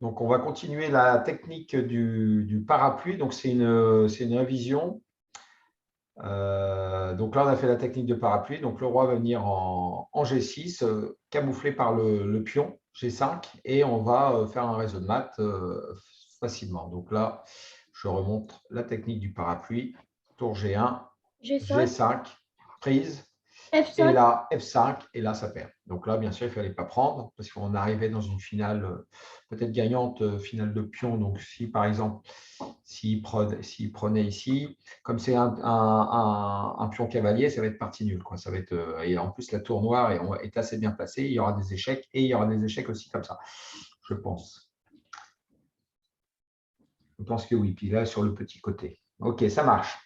Donc, on va continuer la technique du parapluie. Donc, c'est une révision. Donc là, on a fait la technique de parapluie. Donc, le roi va venir en G6, camouflé par le pion G5, et on va faire un réseau de maths facilement. Donc là, je remonte la technique du parapluie. Tour G1, G5, G5, prise. Et F5. là, F5, et là, ça perd. Donc là, bien sûr, il ne fallait pas prendre, parce qu'on arrivait dans une finale peut-être gagnante, finale de pion. Donc, si par exemple, s'il prenait ici, comme c'est un pion cavalier, ça va être partie nulle, quoi. Ça va être, et en plus, la tour noire est assez bien placée. Il y aura des échecs, et il y aura des échecs aussi comme ça, je pense. Je pense que oui. Puis là, sur le petit côté. OK, ça marche.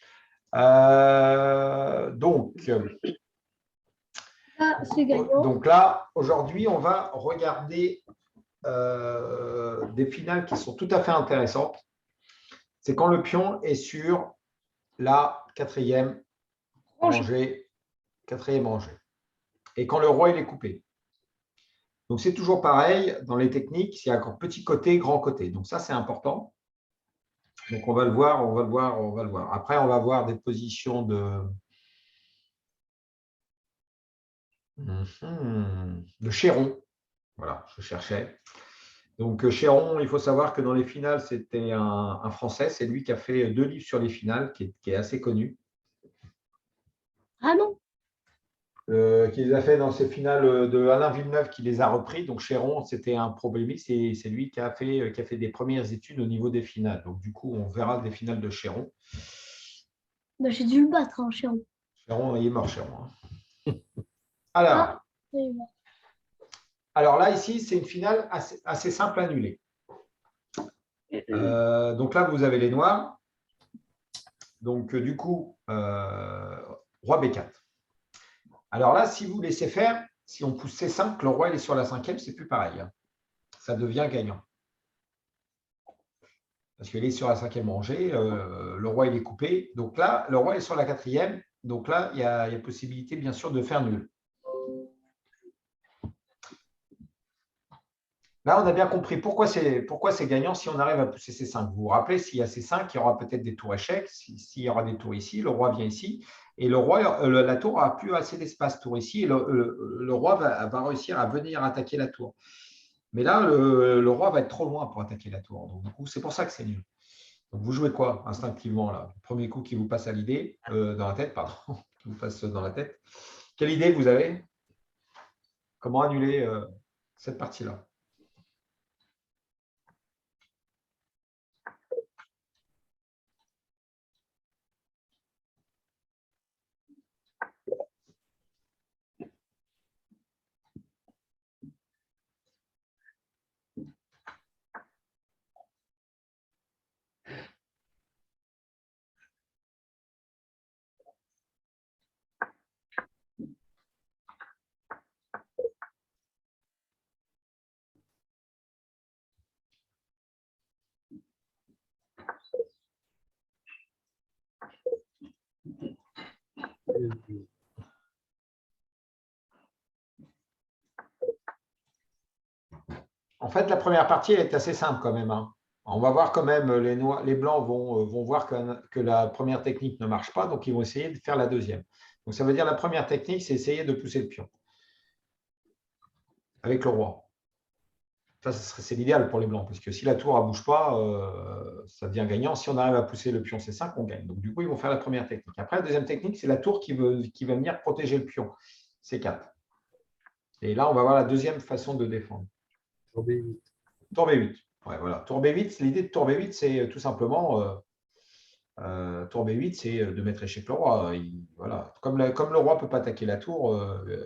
C'est gagnant. Donc là, aujourd'hui, on va regarder des finales qui sont tout à fait intéressantes. C'est quand le pion est sur la quatrième rangée. Et quand le roi il est coupé. Donc c'est toujours pareil dans les techniques, il y a encore petit côté, grand côté. Donc ça, c'est important. Donc on va le voir, on va le voir, on va le voir. Après, on va voir des positions de Chéron. Voilà, je cherchais. Donc, Chéron, il faut savoir que dans les finales, c'était un Français. C'est lui qui a fait 2 livres sur les finales, qui est assez connu. Ah non. Qui les a fait dans ces finales de Alain Villeneuve, qui les a repris. Donc, Chéron, c'était un problémiste. C'est lui qui a fait des premières études au niveau des finales. Donc, du coup, on verra des finales de Chéron. Bah, j'ai dû le battre, hein, Chéron. Chéron, il est mort, Chéron. Ah, Alors, oui, bah. alors là, ici, c'est une finale assez simple à annuler. Donc là, vous avez les noirs. Donc, du coup, roi B4. Alors là, si vous laissez faire, si on pousse C5, le roi il est sur la cinquième, c'est plus pareil. Hein. Ça devient gagnant. Parce qu'il est sur la cinquième rangée, le roi il est coupé. Donc là, le roi est sur la quatrième. Donc là, il y a possibilité, bien sûr, de faire nul. Là, on a bien compris pourquoi c'est gagnant si on arrive à pousser C5. Vous vous rappelez, s'il y a C5, il y aura peut-être des tours échecs. S'il y aura des tours ici, le roi vient ici. Et le roi, la tour n'a plus assez d'espace tour ici. Et le roi va réussir à venir attaquer la tour. Mais là, le roi va être trop loin pour attaquer la tour. Donc, du coup, c'est pour ça que c'est nul. Donc, vous jouez quoi instinctivement là? Le premier coup qui vous passe à l'idée, dans la tête, pardon, qui vous passe dans la tête. Quelle idée vous avez? Comment annuler cette partie-là? En fait, la première partie, elle est assez simple quand même. Hein. On va voir quand même, les blancs vont voir que la première technique ne marche pas, donc ils vont essayer de faire la deuxième. Donc ça veut dire la première technique, c'est essayer de pousser le pion avec le roi. Ça, c'est l'idéal pour les blancs, parce que si la tour ne bouge pas, ça devient gagnant. Si on arrive à pousser le pion C5, on gagne. Donc du coup, ils vont faire la première technique. Après, la deuxième technique, c'est la tour qui va venir protéger le pion C4. Et là, on va voir la deuxième façon de défendre. Tour B8. Tour B8. Ouais, voilà. Tour B8, l'idée de tour B8, c'est tout simplement tour B8, c'est de mettre échec le roi. Voilà. Comme le roi ne peut pas attaquer la tour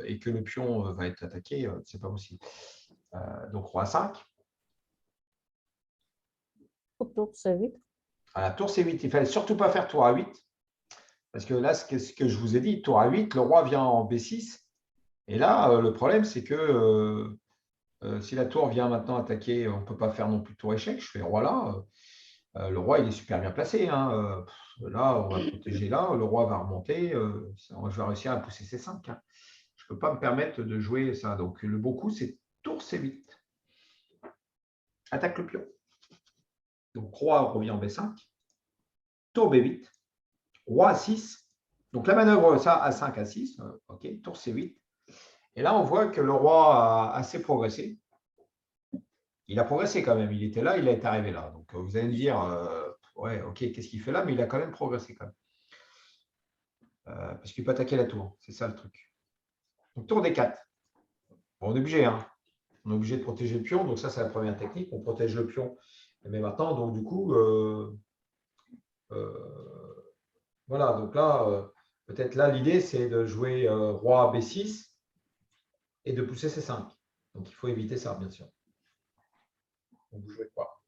et que le pion va être attaqué, c'est pas possible. Donc roi 5. Tour C8. À la tour C8, il ne fallait surtout pas faire tour A8. Parce que là, ce que je vous ai dit, tour A8, le roi vient en B6. Et là, le problème, c'est que si la tour vient maintenant attaquer, on ne peut pas faire non plus tour échec. Je fais roi là. Le roi, il est super bien placé. Hein. Là, on va protéger là. Le roi va remonter. Je vais réussir à pousser C5. Hein. Je ne peux pas me permettre de jouer ça. Donc, le bon coup, c'est tour C8. attaque le pion. Donc, roi revient en B5. Tour B8. Roi A6. Donc, la manœuvre, ça, A5, A6. OK, tour C8. Et là, on voit que le roi a assez progressé. Il a progressé quand même. Il était là, il est arrivé là. Donc, vous allez me dire, ouais, OK, qu'est-ce qu'il fait là? Mais il a quand même progressé quand même. Parce qu'il peut attaquer la tour. C'est ça le truc. Donc, tour D4. Bon, on est obligé, hein. On est obligé de protéger le pion. Donc, ça, c'est la première technique. On protège le pion. Mais maintenant, donc, du coup, voilà. Donc là, peut-être là, l'idée, c'est de jouer roi B6 et de pousser C5. Donc, il faut éviter ça, bien sûr. Donc, vous jouez quoi?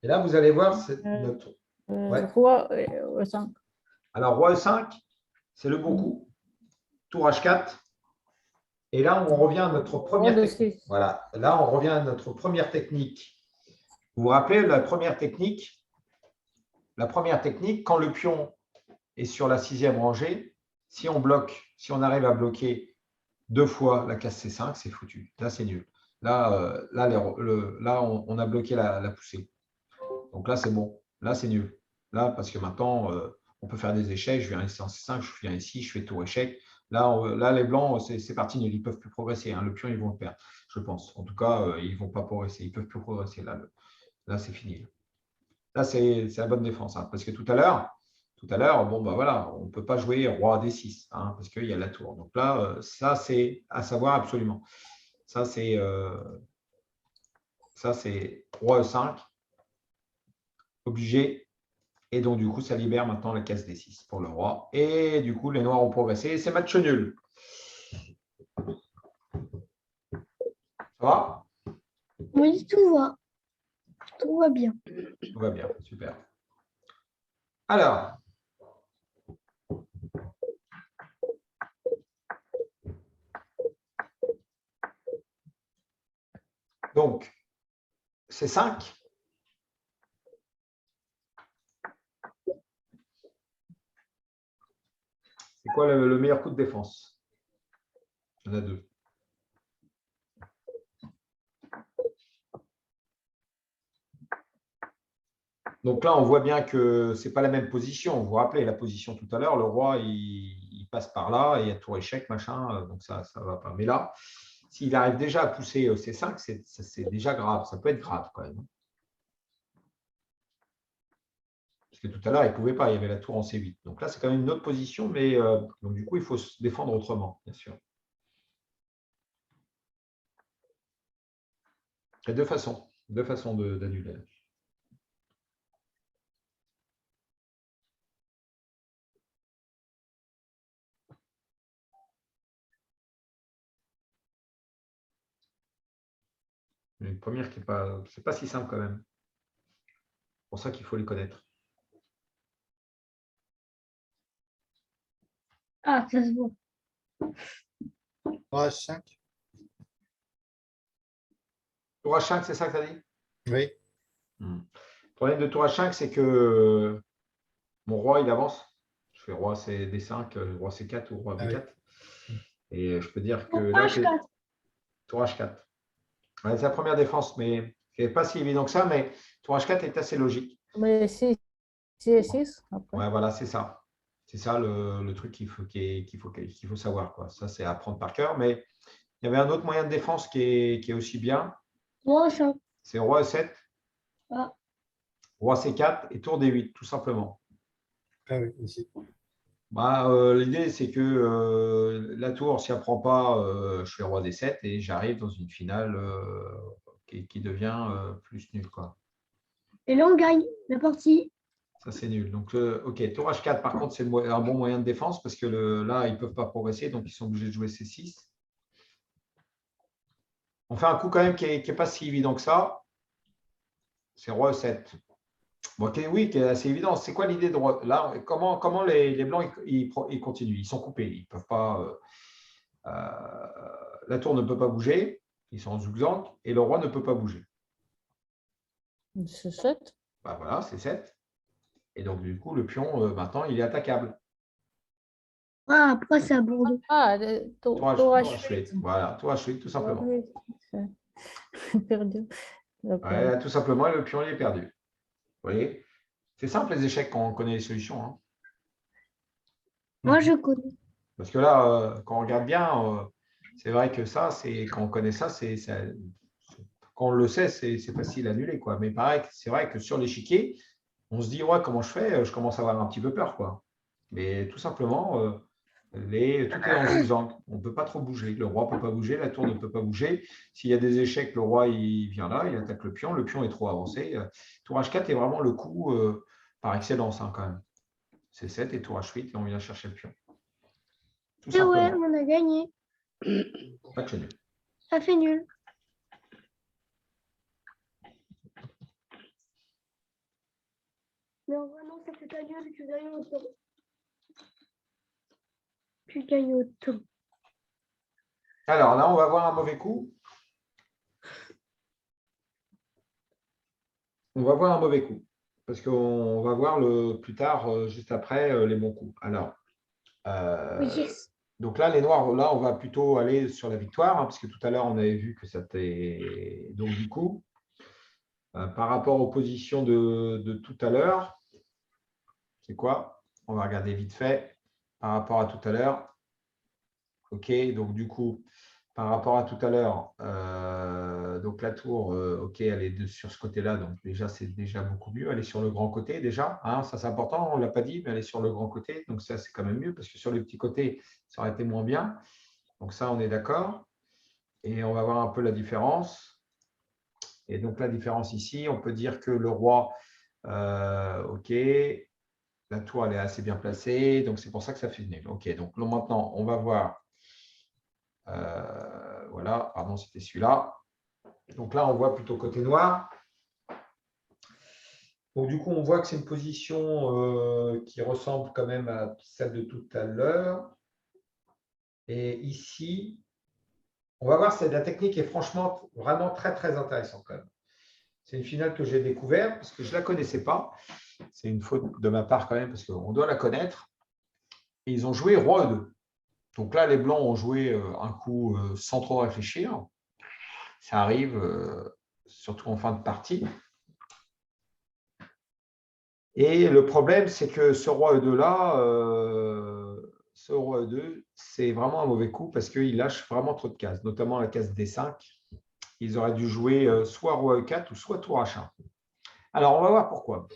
Et là, vous allez voir, c'est notre. Ouais. Roi E5. Alors, roi E5, c'est le bon coup. Tour H4. Et là, on revient à notre première technique. Voilà. Là, on revient à notre première technique. Vous vous rappelez, la première technique, quand le pion est sur la 6e rangée, si on bloque, si on arrive à bloquer 2 fois la case C5, c'est foutu. Là, c'est nul. Là, on a bloqué la poussée. Donc là, c'est bon. Là, c'est nul. Là, parce que maintenant, on peut faire des échecs. Je viens ici en C5, je viens ici, je fais tour échec. Là, les blancs, c'est parti nul. Ils ne peuvent plus progresser. Hein. Le pion, ils vont le perdre, je pense. En tout cas, ils ne vont pas progresser. Ils ne peuvent plus progresser. Là c'est fini. Là, c'est la bonne défense. Hein. Parce que tout à l'heure, bon, bah voilà, on ne peut pas jouer roi D6, hein, parce qu'il y a la tour. Donc là, ça, c'est à savoir absolument. Ça, c'est roi E5, obligé. Et donc, du coup, ça libère maintenant la case D6 pour le roi. Et du coup, les noirs ont progressé. Et c'est match nul. Ça va? Oui, tout va. Tout va bien. Tout va bien, super. Alors, donc, c'est 5. C'est quoi le meilleur coup de défense? Il y en a 2. Donc là, on voit bien que ce n'est pas la même position. Vous vous rappelez la position tout à l'heure, le roi, il passe par là, et il y a tour échec, machin, donc ça ne va pas. Mais là, s'il arrive déjà à pousser C5, c'est déjà grave. Ça peut être grave quand même. Parce que tout à l'heure, il ne pouvait pas, il y avait la tour en C8. Donc là, c'est quand même une autre position, mais donc du coup, il faut se défendre autrement, bien sûr. Il y a deux façons d'annuler. Une première qui n'est pas, c'est pas si simple quand même. C'est pour ça qu'il faut les connaître. Ah, ça se voit. Roi H5. Tour H5, c'est ça que tu as dit? Oui. Le problème de tour H5, c'est que mon roi, il avance. Je fais roi D5, roi C4 ou roi B4. Oui. Et je peux dire que là, tour H4. Ouais, c'est la première défense, mais ce n'est pas si évident que ça, mais tour H4 est assez logique. Mais c'est 6 après. Ouais, voilà, c'est ça. C'est ça le truc qu'il faut savoir, quoi. Ça, c'est à apprendre par cœur. Mais il y avait un autre moyen de défense qui est aussi bien. C'est roi E7, roi C4 et tour D8, tout simplement. Ah oui, ici. Bah, l'idée, c'est que la tour, si elle ne prend pas, je fais roi D7 et j'arrive dans une finale qui devient plus nulle, quoi. Et là, on gagne la partie. Ça, c'est nul. Donc, OK, tour H4, par contre, c'est un bon moyen de défense parce que là, ils ne peuvent pas progresser, donc ils sont obligés de jouer C6. On fait un coup quand même qui n'est pas si évident que ça. C'est roi E7. Bon, oui, qui est assez évident. C'est quoi l'idée de roi? Là, comment les blancs ils continuent? Ils sont coupés. Ils peuvent pas. La tour ne peut pas bouger. Ils sont en zigzag et le roi ne peut pas bouger. C'est 7. Bah, voilà, c'est 7. Et donc, du coup, le pion, maintenant, il est attaquable. Ah, après, c'est à Bordeaux. Ah, Tour tour à Schmitt. Voilà, tour à Schmitt, tout simplement. Perdu. D'accord. Ouais, tout simplement, et le pion il est perdu. Vous voyez? C'est simple les échecs quand on connaît les solutions, hein. Moi, je connais. Parce que là, quand on regarde bien, c'est vrai que ça, c'est quand on connaît ça, quand on le sait, c'est facile à annuler, quoi. Mais pareil, c'est vrai que sur l'échiquier, on se dit, ouais, comment je fais? Je commence à avoir un petit peu peur, quoi. Mais tout simplement, tout est dans une zone. On ne peut pas trop bouger. Le roi ne peut pas bouger, la tour ne peut pas bouger. S'il y a des échecs, le roi, il vient là, il attaque le pion est trop avancé. Tour H4 est vraiment le coup par excellence, hein, quand même. C7 et tour H8, et on vient chercher le pion. Tout Et ouais, simplement. on a gagné. Match nul. Ça fait nul. Mais en vrai, non, ça fait pas nul. Tu gagnes autant. Tu gagnes autant. Alors là, on va voir un mauvais coup. On va voir un mauvais coup. Parce qu'on va voir plus tard, juste après, les bons coups. Alors, Yes. donc là, les noirs, là, on va plutôt aller sur la victoire, hein, parce que tout à l'heure, on avait vu que ça était. Donc, du coup, par rapport aux positions de tout à l'heure, c'est quoi? On va regarder vite fait par rapport à tout à l'heure. OK, donc du coup, par rapport à tout à l'heure, donc la tour, OK, elle est sur ce côté-là, donc déjà, c'est déjà beaucoup mieux. Elle est sur le grand côté déjà, hein, ça c'est important, on ne l'a pas dit, mais elle est sur le grand côté, donc ça c'est quand même mieux, parce que sur le petit côté, ça aurait été moins bien. Donc ça, on est d'accord. Et on va voir un peu la différence. Et donc la différence ici, on peut dire que le roi, OK, la tour, elle est assez bien placée, donc c'est pour ça que ça fait nul. OK, donc là, maintenant, on va voir. Voilà, pardon, c'était celui-là. Donc là, on voit plutôt côté noir. Donc du coup, on voit que c'est une position qui ressemble quand même à celle de tout à l'heure. Et ici, on va voir, la technique est franchement vraiment très, très intéressante quand même. C'est une finale que j'ai découverte parce que je ne la connaissais pas. C'est une faute de ma part quand même parce qu'on doit la connaître. Et ils ont joué roi E2. Donc là, les blancs ont joué un coup sans trop réfléchir. Ça arrive surtout en fin de partie. Et le problème, c'est que ce roi E2 là, ce roi E2, c'est vraiment un mauvais coup parce qu'il lâche vraiment trop de cases, notamment la case D5. Ils auraient dû jouer soit roi E4 ou soit tour H1. Alors, on va voir pourquoi.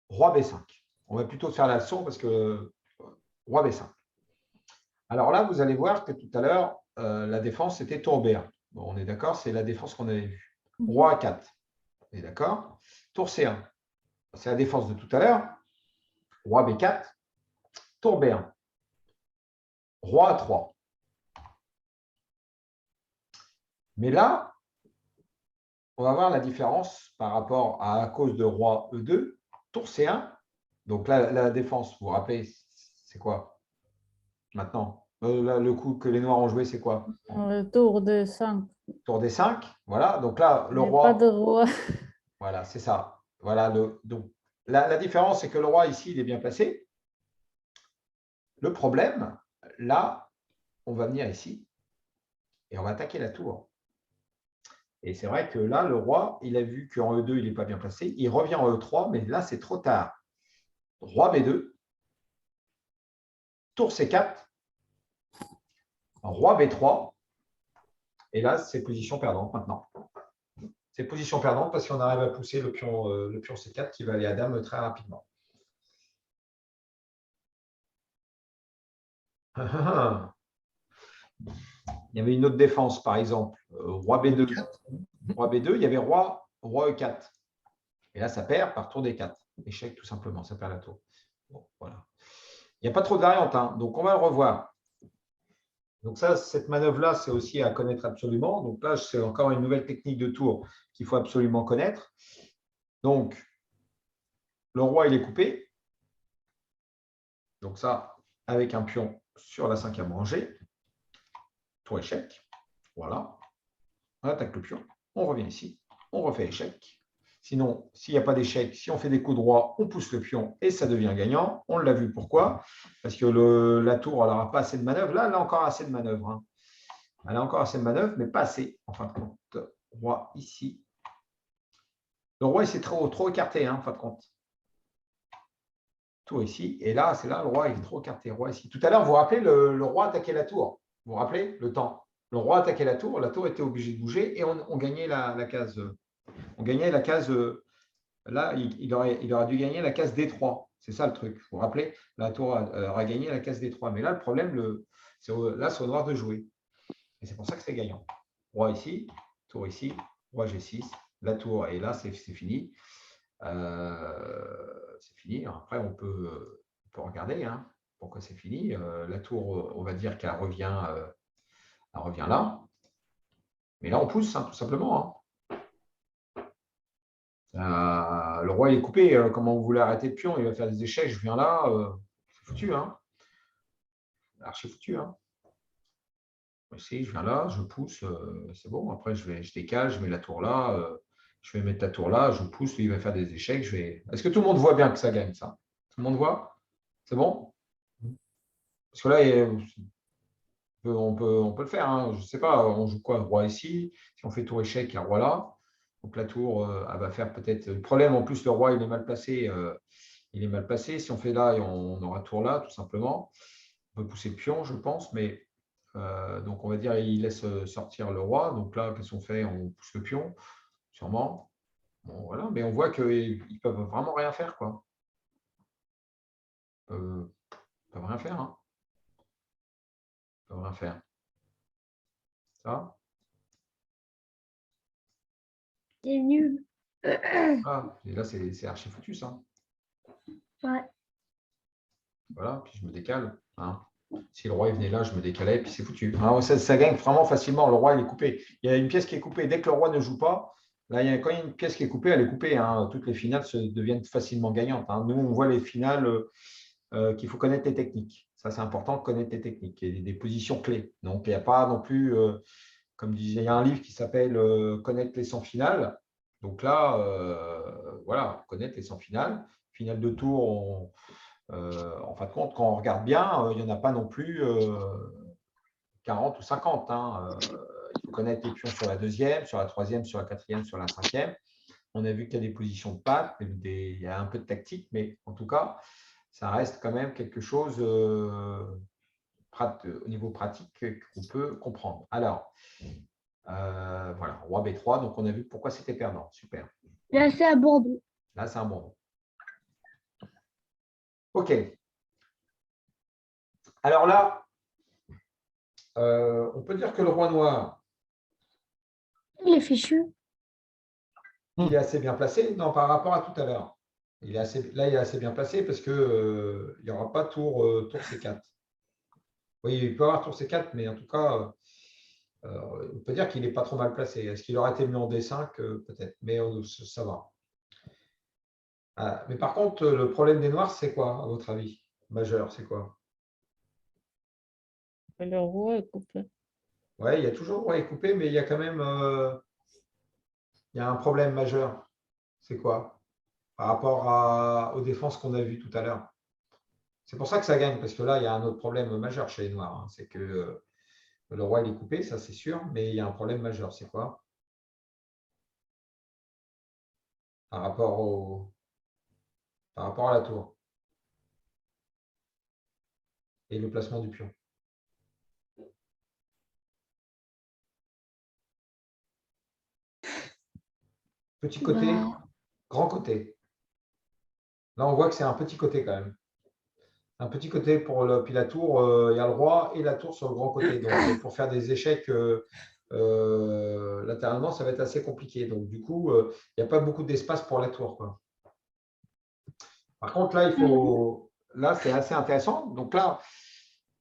Roi B5. On va plutôt faire la leçon parce que roi B5. Alors là, vous allez voir que tout à l'heure, la défense, c'était tour B1. Bon, on est d'accord, c'est la défense qu'on avait vue. Roi A4. On est d'accord. Tour C1. C'est la défense de tout à l'heure. Roi B4. Tour B1. Roi A3. Mais là, on va voir la différence par rapport à cause de roi E2, tour C1. Donc là, la défense, vous vous rappelez, c'est quoi maintenant? Le coup que les noirs ont joué, c'est quoi? Tour de 5. Tour D5. Voilà. Donc là, le Mais pas de roi. roi. Voilà, c'est ça. Voilà. Donc, la différence, c'est que le roi ici, il est bien placé. Le problème, là, on va venir ici et on va attaquer la tour. Et c'est vrai que là, le roi, il a vu qu'en E2, il n'est pas bien placé. Il revient en E3, mais là, c'est trop tard. Roi B2, tour C4, roi B3. Et là, c'est position perdante maintenant. C'est position perdante parce qu'on arrive à pousser le pion C4 qui va aller à dame très rapidement. Il y avait une autre défense, par exemple, roi B2. Roi B2, il y avait roi E4. Et là, ça perd par tour D4. Échec, tout simplement, ça perd la tour. Bon, voilà. Il n'y a pas trop de variantes, hein. Donc, on va le revoir. Donc, ça, cette manœuvre-là, c'est aussi à connaître absolument. Donc là, c'est encore une nouvelle technique de tour qu'il faut absolument connaître. Donc, le roi, il est coupé. Donc ça, avec un pion sur la 5e rangée. Tour échec. Voilà. On attaque le pion. On revient ici. On refait échec. Sinon, s'il n'y a pas d'échec, si on fait des coups de roi, on pousse le pion et ça devient gagnant. On l'a vu pourquoi? Parce que la tour, elle n'aura pas assez de manœuvre. Là, elle a encore assez de manœuvre. Hein. Elle a encore assez de manœuvre, mais pas assez. En fin de compte, roi ici. Le roi, il s'est trop écarté, hein, en fin de compte. Tour ici. Et là, c'est là, le roi, il est trop écarté. Roi ici. Tout à l'heure, vous vous rappelez, le roi attaquait la tour. Vous vous rappelez le temps? Le roi attaquait la tour était obligée de bouger et on gagnait la case. On gagnait la case. Là, il aurait dû gagner la case D3. C'est ça le truc. Vous vous rappelez? La tour aura gagné la case D3. Mais là, le problème, c'est au noir de jouer. Et c'est pour ça que c'est gagnant. Roi ici, tour ici, roi G6, la tour. Et là, c'est fini. C'est fini. Après, on peut regarder hein, pourquoi c'est fini. La tour, on va dire qu'elle revient là. Mais là, on pousse, hein, tout simplement. Hein. Le roi, il est coupé. Comment vous voulez arrêter le pion? Il va faire des échecs. Je viens là. C'est foutu. Hein. Archi foutu. Hein. Ici, je viens là, je pousse. C'est bon. Après, je décale. Je mets la tour là. Je vais mettre la tour là. Je pousse. Lui, il va faire des échecs. Est-ce que tout le monde voit bien que ça gagne, ça? Tout le monde voit? C'est bon? Parce que là, on peut le faire. Hein. Je ne sais pas, on joue quoi? Roi ici. Si on fait tour échec, il y a roi là. Donc la tour, elle va faire peut-être. Le problème, en plus, le roi, il est mal placé. Il est mal placé. Si on fait là, on aura tour là, tout simplement. On peut pousser le pion, je pense. Mais donc, on va dire, il laisse sortir le roi. Donc là, qu'est-ce qu'on fait? On pousse le pion, sûrement. Bon, voilà. Mais on voit qu'ils ne peuvent vraiment rien faire, quoi. Ils ne peuvent rien faire. Hein. Ils ne peuvent rien faire. Ça. C'est nul. Ah, et là, c'est archi foutu, ça. Ouais. Voilà, puis je me décale. Hein. Si le roi il venait là, je me décalais, puis c'est foutu. Alors, ça gagne vraiment facilement. Le roi, il est coupé. Il y a une pièce qui est coupée. Dès que le roi ne joue pas, là, quand il y a une pièce qui est coupée, elle est coupée. Hein. Toutes les finales deviennent facilement gagnantes. Hein. Nous, on voit les finales qu'il faut connaître les techniques. Ça, c'est important de connaître les techniques et des positions clés. Donc, il n'y a pas non plus, comme disait, il y a un livre qui s'appelle Connaître les 100 finales. Donc là, voilà, connaître les 100 finales. Finale de tour, en fin de compte, quand on regarde bien, il n'y en a pas non plus 40 ou 50. Hein. Il faut connaître les pions sur la deuxième, sur la troisième, sur la quatrième, sur la cinquième. On a vu qu'il y a des positions de pattes, il y a un peu de tactique, mais en tout cas, ça reste quand même quelque chose au niveau pratique qu'on peut comprendre. Alors, voilà, roi B3, donc on a vu pourquoi c'était perdant. Super. Là, c'est à Bordeaux. Là, c'est un bon. OK. Alors là, on peut dire que le roi noir, Il est fichu. il est assez bien placé. Non, par rapport à tout à l'heure. Là, il est assez bien placé parce qu'il n'y aura pas tour C4. Oui, il peut y avoir tour C4, mais en tout cas, on peut dire qu'il n'est pas trop mal placé. Est-ce qu'il aurait été mieux en D5? Peut-être, mais ça va. Mais par contre, le problème des noirs, c'est quoi, à votre avis? Majeur, c'est quoi? Le roi est coupé. Oui, il y a toujours le roi est coupé, mais il y a quand même il y a un problème majeur. C'est quoi? Par rapport aux défenses qu'on a vues tout à l'heure. C'est pour ça que ça gagne, parce que là, il y a un autre problème majeur chez les noirs. Hein. C'est que le roi, il est coupé, ça c'est sûr, mais il y a un problème majeur. C'est quoi? Par rapport à la tour et le placement du pion. Petit côté, grand côté. Là, on voit que c'est un petit côté quand même. Un petit côté pour puis la tour, il y a le roi et la tour sur le grand côté. Donc, pour faire des échecs latéralement, ça va être assez compliqué. Donc, du coup, il n'y a pas beaucoup d'espace pour la tour, quoi. Par contre, là, là, c'est assez intéressant. Donc là,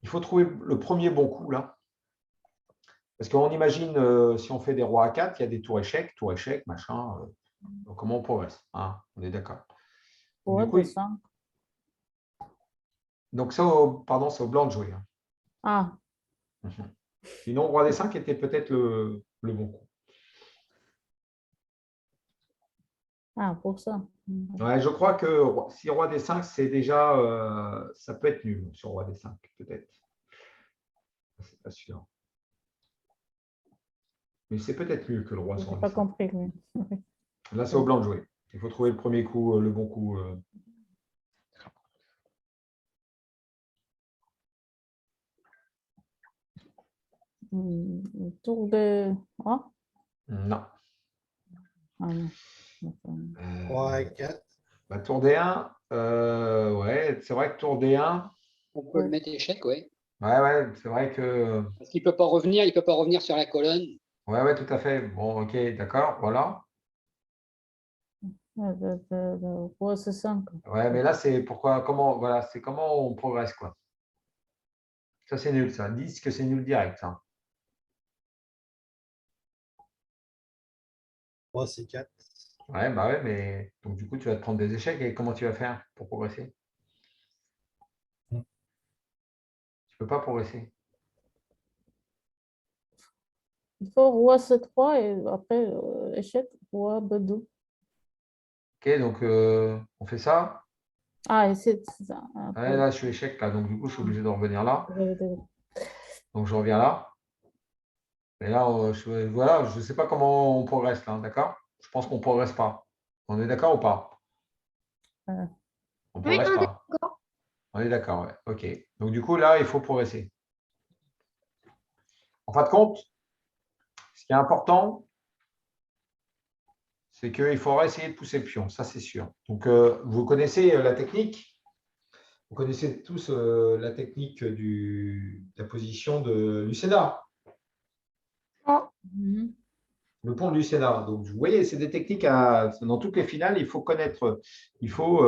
il faut trouver le premier bon coup, là. Parce qu'on imagine, si on fait des rois à 4, il y a des tours échecs, machin. Donc, comment on progresse, hein, on est d'accord. Roi Du coup, D5. donc ça, pardon, c'est au blanc de jouer. Hein. Ah, Sinon, roi des 5 était peut-être le bon coup. Ah, pour ça. Ouais, je crois que si roi D5, c'est déjà, ça peut être nul sur roi D5, peut-être. C'est pas sûr. Mais c'est peut-être mieux que le roi Je sur n'ai pas D5. compris, lui. Là, c'est au blanc de jouer. Il faut trouver le premier coup, le bon coup. Tour de... Ah, Non. ah non. D'accord. 3 et 4. Bah, tour D1, ouais, c'est vrai que tour D1, On peut le mettre échec, oui. ouais, c'est vrai que. Parce qu'il peut pas revenir, il peut pas revenir sur la colonne. Ouais, tout à fait. Bon, ok, d'accord, voilà. Roi C5. Ouais, mais là, c'est pourquoi, comment, voilà, c'est comment on progresse, quoi. Ça, c'est nul, ça. 10 que c'est nul direct, ça. 3, c'est 4. Ouais, bah ouais, mais donc du coup, tu vas te prendre des échecs et comment tu vas faire pour progresser? Tu peux pas progresser. Il faut roi C3 et après échec, roi B2. Ok, donc on fait ça. Ah, et c'est ça. Ouais, là, je suis échec, là, donc du coup, je suis obligé de revenir là. Après, Donc, je reviens là. Et là, voilà, je ne sais pas comment on progresse là, d'accord? Je pense qu'on ne progresse pas. On est d'accord ou pas? On ne Oui, progresse on est pas. d'accord. On est d'accord, ouais. OK. Donc, du coup, là, il faut progresser. En fin de compte, ce qui est important, c'est qu'il faudra essayer de pousser le pion, ça, c'est sûr. Donc, vous connaissez la technique. Vous connaissez tous la technique de la position de Lucena, Mhm. le pont de Lucena. Donc, vous voyez, c'est des techniques dans toutes les finales, il faut connaître, il faut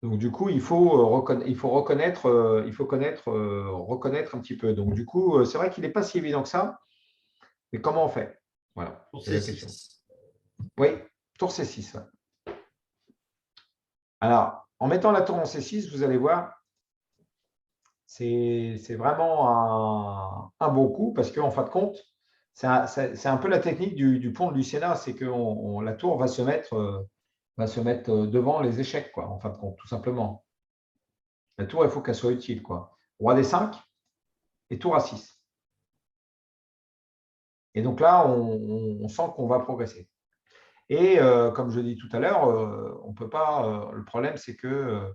donc du coup, il faut connaître, reconnaître un petit peu. Donc du coup, c'est vrai qu'il n'est pas si évident que ça. Mais comment on fait? Voilà, Pour c'est la question. C6. Oui, tour C6. Ouais. Alors, en mettant la tour en C6, vous allez voir, c'est vraiment un bon coup parce qu'en fin de compte, c'est un peu la technique du pont de Lucena, c'est que la tour va se mettre devant les échecs, quoi, en fin de compte, tout simplement. La tour, il faut qu'elle soit utile, quoi. Roi D5 et tour A6. Et donc là, on sent qu'on va progresser. Et comme je dis tout à l'heure, on peut pas. Le problème, c'est que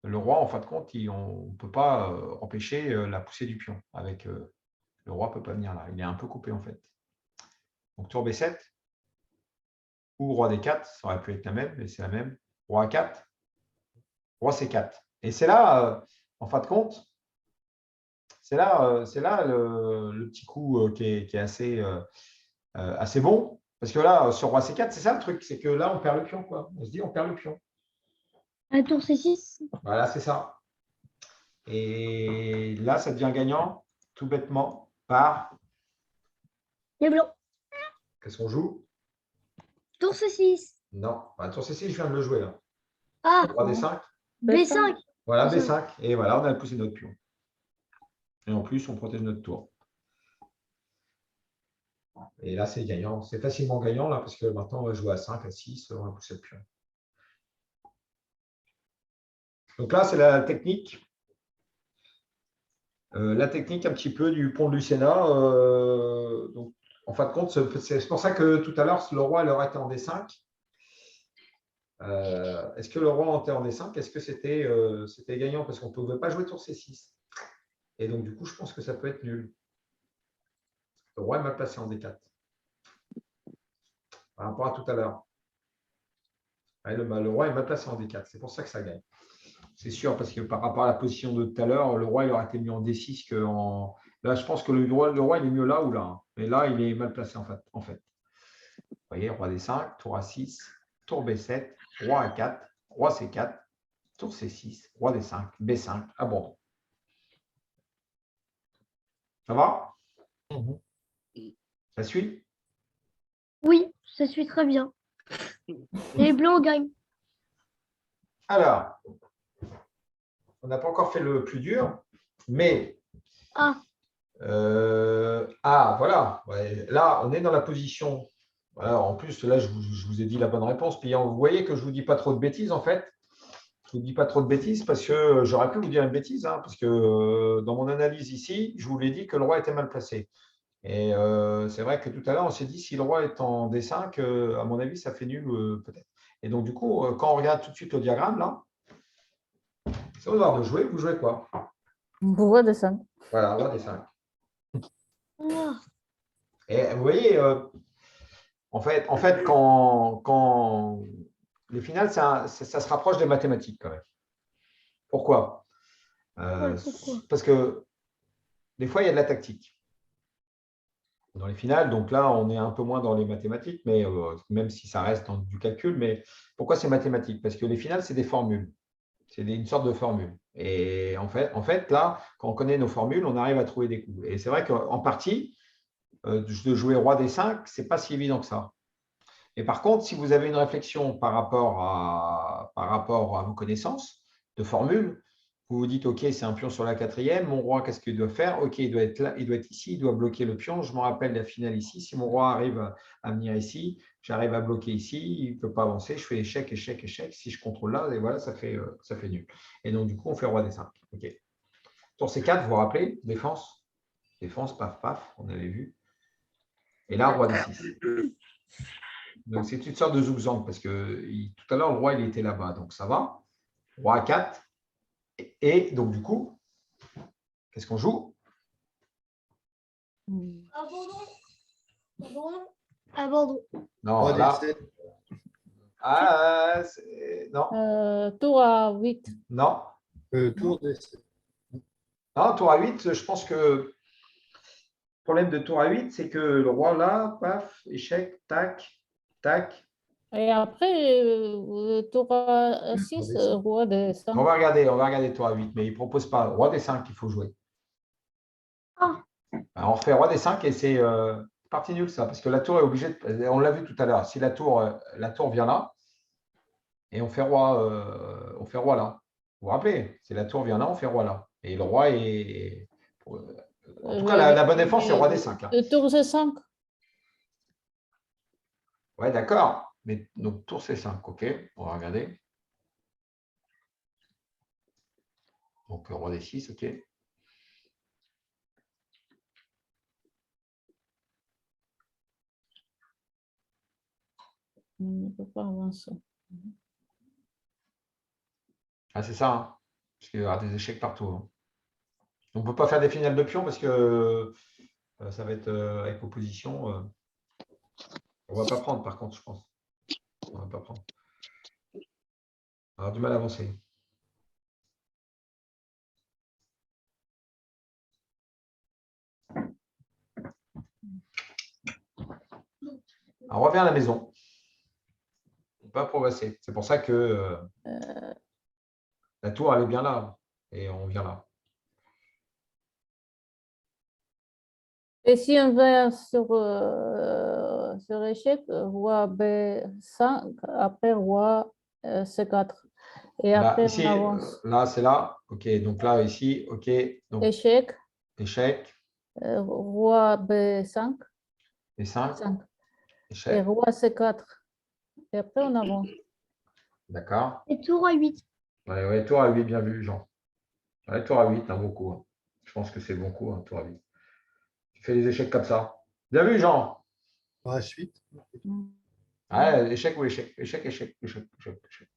le roi, en fin de compte, on ne peut pas empêcher la poussée du pion. Le roi ne peut pas venir là. Il est un peu coupé, en fait. Donc tour B7 ou roi D4, ça aurait pu être la même, mais c'est la même. Roi A4, roi C4. Et c'est là, en fin de compte, c'est là le petit coup qui est assez bon. Parce que là, sur roi C4, c'est ça le truc, c'est que là, on perd le pion, quoi. On se dit, on perd le pion. À tour C6. Voilà, c'est ça. Et là, ça devient gagnant, tout bêtement, par. Les blancs. Qu'est-ce qu'on joue? Tour C6. Non. Bah, tour C6, je viens de le jouer, là. Ah, Roi D5. B5. Voilà, B5. B5. Et voilà, on a poussé notre pion. Et en plus, on protège notre tour. Et là, c'est gagnant. C'est facilement gagnant, là, parce que maintenant, on va jouer à 5, à 6, on va pousser le pion. Donc là, c'est la technique. La technique un petit peu du pont de Lucena. Donc, en fin de compte, c'est pour ça que tout à l'heure, le roi il aurait été en D5. Est-ce que le roi était en D5? Est-ce que c'était gagnant? Parce qu'on ne pouvait pas jouer tour C6. Et donc, du coup, je pense que ça peut être nul. Le roi est mal placé en D4. Par rapport à tout à l'heure. Ouais, le roi est mal placé en D4. C'est pour ça que ça gagne. C'est sûr, parce que par rapport à la position de tout à l'heure, le roi il aurait été mieux en D6 qu'en. Là, je pense que le roi il est mieux là ou là. Hein. Mais là, il est mal placé en fait. Vous voyez, roi D5, tour A6, tour B7, roi A4, roi C4, tour C6, roi D5, B5, abandon. Ça va? Ça suit? Oui, ça suit très bien. Les blancs gagnent. Alors, on n'a pas encore fait le plus dur, mais Ah, Ah, voilà. Ouais, là, on est dans la position. Voilà, en plus, là, je vous ai dit la bonne réponse. Puis, vous voyez que je ne vous dis pas trop de bêtises, en fait. Je ne vous dis pas trop de bêtises parce que j'aurais pu vous dire une bêtise, hein, parce que dans mon analyse ici, je vous l'ai dit que le roi était mal placé. Et c'est vrai que tout à l'heure, on s'est dit si le roi est en D5, à mon avis, ça fait nul peut-être. Et donc, du coup, quand on regarde tout de suite le diagramme, là, c'est au noir de jouer. Vous jouez quoi? Roi de 5. Voilà, roi D5. Ah, Et vous voyez, en fait quand les finales, ça se rapproche des mathématiques quand même. Pourquoi? ouais, pourquoi? Parce que des fois, il y a de la tactique dans les finales. Donc là, on est un peu moins dans les mathématiques, mais même si ça reste dans du calcul. Mais pourquoi c'est mathématique? Parce que les finales, c'est des formules. C'est une sorte de formule. Et en fait, là, quand on connaît nos formules, on arrive à trouver des coups. Et c'est vrai qu'en partie, de jouer roi D5, ce n'est pas si évident que ça. Et par contre, si vous avez une réflexion par rapport à vos connaissances de formules, vous vous dites, OK, c'est un pion sur la quatrième, mon roi, qu'est-ce qu'il doit faire? OK, il doit être là, il doit être ici, il doit bloquer le pion. Je me rappelle la finale ici. Si mon roi arrive à venir ici, j'arrive à bloquer ici, il ne peut pas avancer, je fais échec, échec, échec. Si je contrôle là, et voilà, ça fait nul. Et donc, du coup, on fait roi D5. OK. Tour C4, vous vous rappelez? Défense. Défense, paf, paf, on avait vu. Et là, roi D6. Donc, c'est une sorte de zugzwang parce que tout à l'heure, le roi, il était là-bas. Donc, ça va. Roi A4. Et donc, du coup, qu'est-ce qu'on joue? Abandon. Abandon. Abandon. Non, Roi là. D7. Ah, non. Tour à 8. Non. Tour D7. Non, tour à 8, je pense que le problème de tour à 8, c'est que le roi là, paf, échec, tac, tac. Et après, tour à 6, D5. roi de 5. On va regarder tour à 8, mais il ne propose pas. Roi D5 qu'il faut jouer. Ah. Alors, on refait roi D5 et c'est partie nulle ça, parce que la tour est obligée de. On l'a vu tout à l'heure. Si la tour vient là, et on fait roi là. Vous vous rappelez, si la tour vient là, on fait roi là. Et le roi est. En tout cas, la bonne défense, c'est roi D5. Hein. Le tour C5. Ouais, d'accord. Mais donc, tour C5, OK. On va regarder. Donc, roi D6, OK. On ne peut pas avancer. Ah, c'est ça. Hein. Parce qu'il y aura des échecs partout. Hein. On ne peut pas faire des finales de pion parce que ça va être avec opposition. On ne va pas prendre, par contre, je pense. On ne va pas prendre. On aura du mal à avancer. Alors, on revient à la maison. On ne peut pas progresser. C'est pour ça que la tour, elle est bien là. Et on vient là. Et si on va sur échec, roi B5, après roi C4. Et Là, après, ici, on avance. là, c'est là. OK. Donc là, ici, OK. Donc, Échec, échec. roi B5, Et 5. 5. Et Échec. roi C4. Et après, on avance. D'accord. Et tour à 8. Ouais, ouais, tour à 8, bien vu, Jean. Ouais, tour à 8, un bon coup. Hein. Je pense que c'est bon coup, hein, tour à 8. Tu fais des échecs comme ça. Bien vu, Jean. H8. Ouais, échec ou échec. Échec, échec, échec, échec, échec.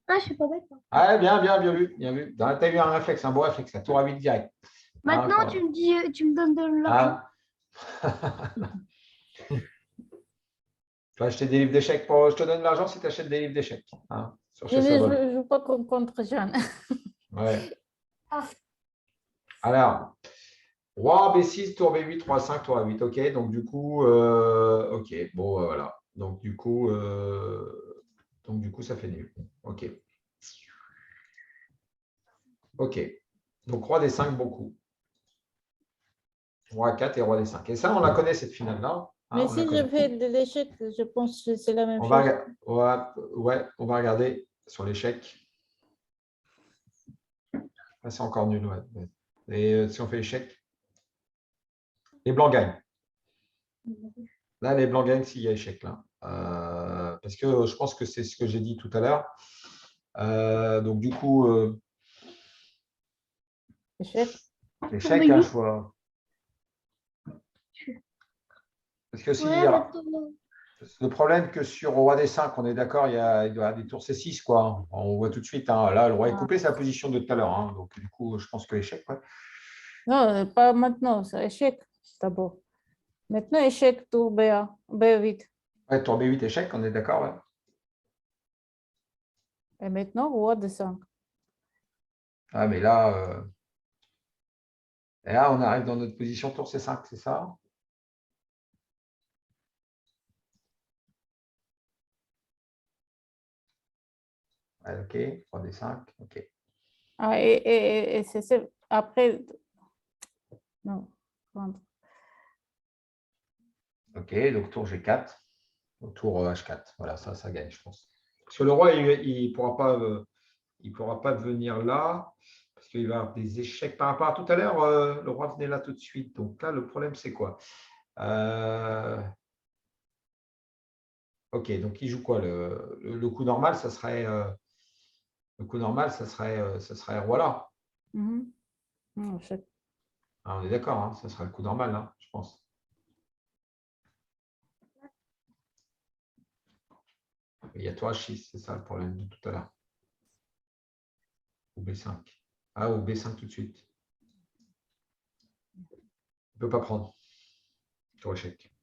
Ah, je suis pas bête. Hein. Ouais, bien, bien, bien vu. Bien vu. Tu as eu un réflexe, un beau réflexe. La tour à 8 direct. Maintenant, Hein, tu me dis, tu me donnes de l'argent. Tu vas acheter des livres d'échecs. Je te donne l'argent si tu achètes des livres d'échecs. Hein, sur Je ce symbole. ne joue pas contre Jeanne. Ouais. Ah. Alors, roi B6, tour B8, roi 5, tour A8. OK. Donc, du coup, OK. Bon, voilà. Donc, du coup, ça fait nul. OK. OK. Donc, roi D5, bon coup. Roi A4 et roi D5. Et ça, on la connaît, cette finale-là. Hein, Mais on la si connaît. je fais de l'échec, je pense que c'est la même On chose. va, ouais, on va regarder sur l'échec. Ah, c'est encore nul, ouais. Et si on fait échec, Les blancs gagnent. Là, les blancs gagnent s'il y a échec. Là. Parce que je pense que c'est ce que j'ai dit tout à l'heure. Donc, du coup, Échec. échec, Oui. hein, je vois. Parce que si, Ouais, alors, maintenant. le problème que sur roi des 5, on est d'accord, il doit y avoir des tours C6, quoi. On voit tout de suite. Hein. Là, le roi est coupé, c'est la position de tout à l'heure. Hein. Donc, du coup, je pense que l'échec, ouais. Non, pas maintenant, c'est échec d'abord. Maintenant, échec, tour BA, B8. Ouais, tour B8, échec, on est d'accord, ouais. Et maintenant, roi de 5. Ah, mais là, et là, on arrive dans notre position tour C5, c'est ça? Ouais, ok, roi des 5, ok. Ah, et c'est après. Non. Prendre. Ok, donc tour G4, tour H4. Voilà, ça gagne, je pense. Parce que le roi, il pourra pas venir là, parce qu'il va avoir des échecs par rapport à tout à l'heure. Le roi venait là tout de suite. Donc là, le problème, c'est quoi? Ok, donc il joue quoi? Le coup normal, ça serait le coup normal, ça serait roi là. Mhm. Non, échec. Ah, on est d'accord, hein, ça serait le coup normal, hein, je pense. Il y a tour H6, c'est ça le problème de tout à l'heure. Ou B5. Ah, ou B5 tout de suite. Il ne peut pas prendre. Tour échec.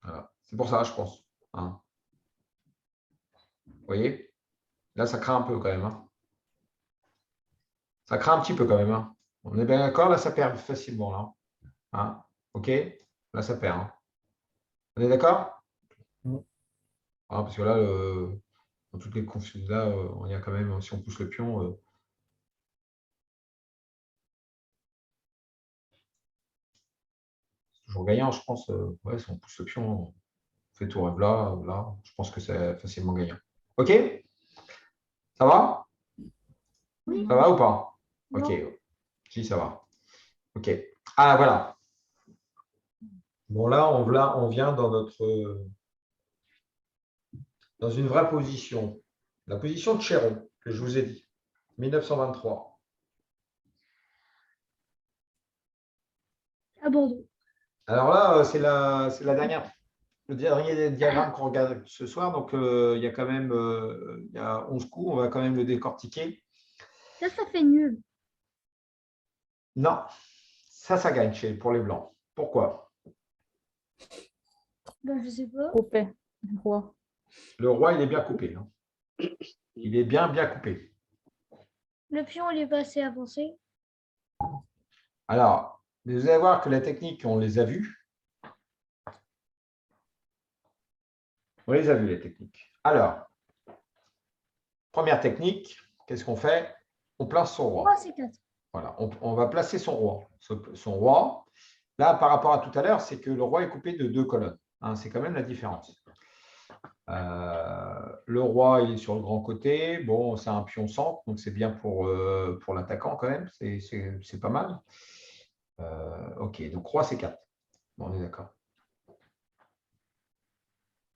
Voilà. C'est pour ça, je pense. Hein. Vous voyez? Là, ça craint un peu quand même. Hein. Ça craint un petit peu quand même. Hein. On est bien d'accord? Là, ça perd facilement. Là. Hein. OK? Là, ça perd. Hein. On est d'accord? Mm. Hein, parce que là, dans toutes les confusions, là, on y a quand même, si on pousse le pion, c'est toujours gagnant, je pense. Ouais, si on pousse le pion, on fait tout rêve là, là. Je pense que c'est facilement gagnant. OK? Ça va? Oui. Ça va ou pas? OK. Non. Si, ça va. OK. Ah, voilà. Bon, là, on vient dans une vraie position. La position de Chéron, que je vous ai dit, 1923. À Bordeaux. Alors là, c'est le dernier diagramme qu'on regarde ce soir. Donc, il y a quand même il y a 11 coups. On va quand même le décortiquer. Ça fait nul. Non, ça gagne pour les Blancs. Pourquoi? Ben, je sais pas. Coupé. Roi. Le roi, il est bien coupé. Hein. Il est bien coupé. Le pion, il est pas assez avancé. Alors, vous allez voir que la technique, on les a vues. On les a vues, les techniques. Alors, première technique, qu'est-ce qu'on fait? On place son roi. Roi, c'est 4. Voilà, on va placer son roi. Son roi, là, par rapport à tout à l'heure, c'est que le roi est coupé de 2 colonnes. Hein, c'est quand même la différence. Le roi, il est sur le grand côté. Bon, c'est un pion centre, donc c'est bien pour l'attaquant quand même. C'est pas mal. Ok, donc roi C4. Bon, on est d'accord.